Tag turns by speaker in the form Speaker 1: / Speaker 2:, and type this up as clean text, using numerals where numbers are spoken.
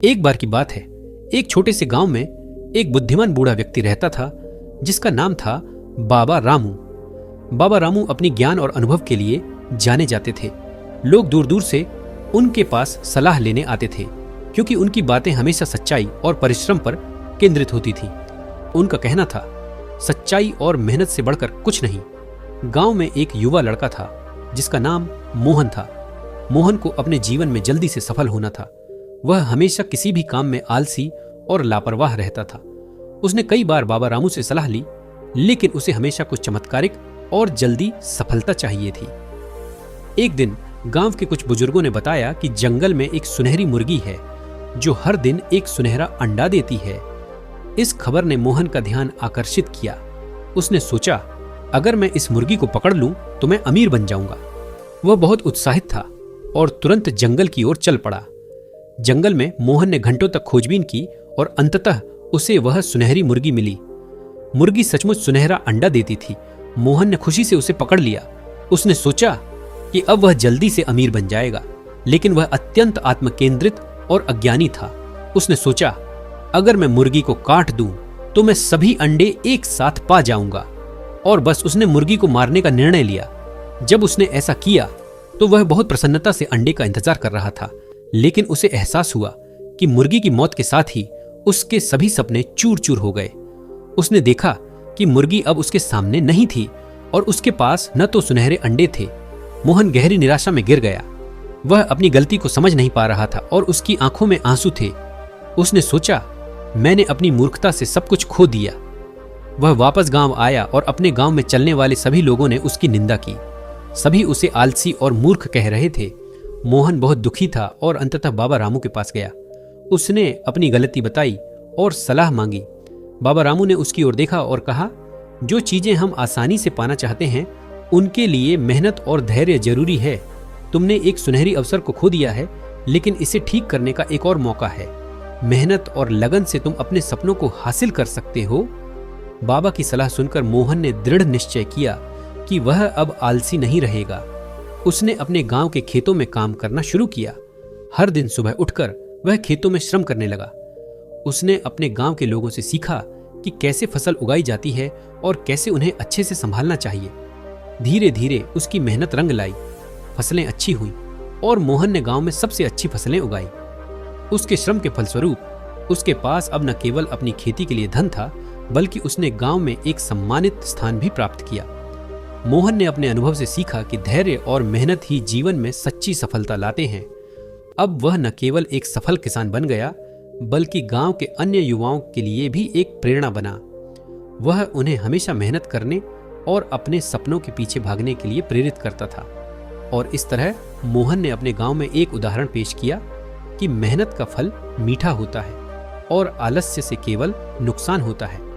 Speaker 1: एक बार की बात है, एक छोटे से गांव में एक बुद्धिमान बूढ़ा व्यक्ति रहता था जिसका नाम था बाबा रामू। बाबा रामू अपनी ज्ञान और अनुभव के लिए जाने जाते थे। लोग दूर दूर से उनके पास सलाह लेने आते थे क्योंकि उनकी बातें हमेशा सच्चाई और परिश्रम पर केंद्रित होती थी। उनका कहना था, सच्चाई और मेहनत से बढ़कर कुछ नहीं। गांव में एक युवा लड़का था जिसका नाम मोहन था। मोहन को अपने जीवन में जल्दी से सफल होना था। वह हमेशा किसी भी काम में आलसी और लापरवाह रहता था। उसने कई बार बाबा रामू से सलाह ली, लेकिन उसे हमेशा कुछ चमत्कारिक और जल्दी सफलता चाहिए थी। एक दिन गांव के कुछ बुजुर्गों ने बताया कि जंगल में एक सुनहरी मुर्गी है जो हर दिन एक सुनहरा अंडा देती है। इस खबर ने मोहन का ध्यान आकर्षित किया। उसने सोचा, अगर मैं इस मुर्गी को पकड़ लूं तो मैं अमीर बन जाऊंगा। वह बहुत उत्साहित था और तुरंत जंगल की ओर चल पड़ा। जंगल में मोहन ने घंटों तक खोजबीन की और अंततः उसे वह सुनहरी मुर्गी मिली। मुर्गी सचमुच सुनहरा अंडा देती थी। मोहन ने खुशी से उसे पकड़ लिया। उसने सोचा कि अब वह जल्दी से अमीर बन जाएगा, लेकिन वह अत्यंत आत्मकेंद्रित और अज्ञानी था। उसने सोचा, अगर मैं मुर्गी को काट दूं तो मैं सभी अंडे एक साथ पा जाऊंगा। और बस उसने मुर्गी को मारने का निर्णय लिया। जब उसने ऐसा किया तो वह बहुत प्रसन्नता से अंडे का इंतजार कर रहा था, लेकिन उसे एहसास हुआ कि मुर्गी की मौत के साथ ही उसके सभी सपने चूर चूर हो गए। उसने देखा कि मुर्गी अब उसके सामने नहीं थी और उसके पास न तो सुनहरे अंडे थे। मोहन गहरी निराशा में गिर गया। वह अपनी गलती को समझ नहीं पा रहा था और उसकी आंखों में आंसू थे। उसने सोचा, मैंने अपनी मूर्खता से सब कुछ खो दिया। वह वापस गांव आया और अपने गांव में चलने वाले सभी लोगों ने उसकी निंदा की। सभी उसे आलसी और मूर्ख कह रहे थे। मोहन बहुत दुखी था और अंततः बाबा रामू के पास गया। उसने अपनी गलती बताई और सलाह मांगी। बाबा रामू ने उसकी ओर देखा और कहा, जो चीजें हम आसानी से पाना चाहते हैं उनके लिए मेहनत और धैर्य जरूरी है। तुमने एक सुनहरी अवसर को खो दिया है, लेकिन इसे ठीक करने का एक और मौका है। मेहनत और लगन से तुम अपने सपनों को हासिल कर सकते हो। बाबा की सलाह सुनकर मोहन ने दृढ़ निश्चय किया कि वह अब आलसी नहीं रहेगा। उसने अपने गांव के खेतों में काम करना शुरू किया। हर दिन सुबह उठकर वह खेतों में श्रम करने लगा। उसने अपने गांव के लोगों से सीखा कि कैसे फसल उगाई जाती है और कैसे उन्हें अच्छे से संभालना चाहिए। धीरे धीरे उसकी मेहनत रंग लाई। फसलें अच्छी हुईं और मोहन ने गांव में सबसे अच्छी फसलें उगाई। उसके श्रम के फलस्वरूप उसके पास अब न केवल अपनी खेती के लिए धन था, बल्कि उसने गांव में एक सम्मानित स्थान भी प्राप्त किया। मोहन ने अपने अनुभव से सीखा कि धैर्य और मेहनत ही जीवन में सच्ची सफलता लाते हैं। अब वह न केवल एक सफल किसान बन गया, बल्कि गांव के अन्य युवाओं के लिए भी एक प्रेरणा बना। वह उन्हें हमेशा मेहनत करने और अपने सपनों के पीछे भागने के लिए प्रेरित करता था। और इस तरह मोहन ने अपने गांव में एक उदाहरण पेश किया कि मेहनत का फल मीठा होता है और आलस्य से केवल नुकसान होता है।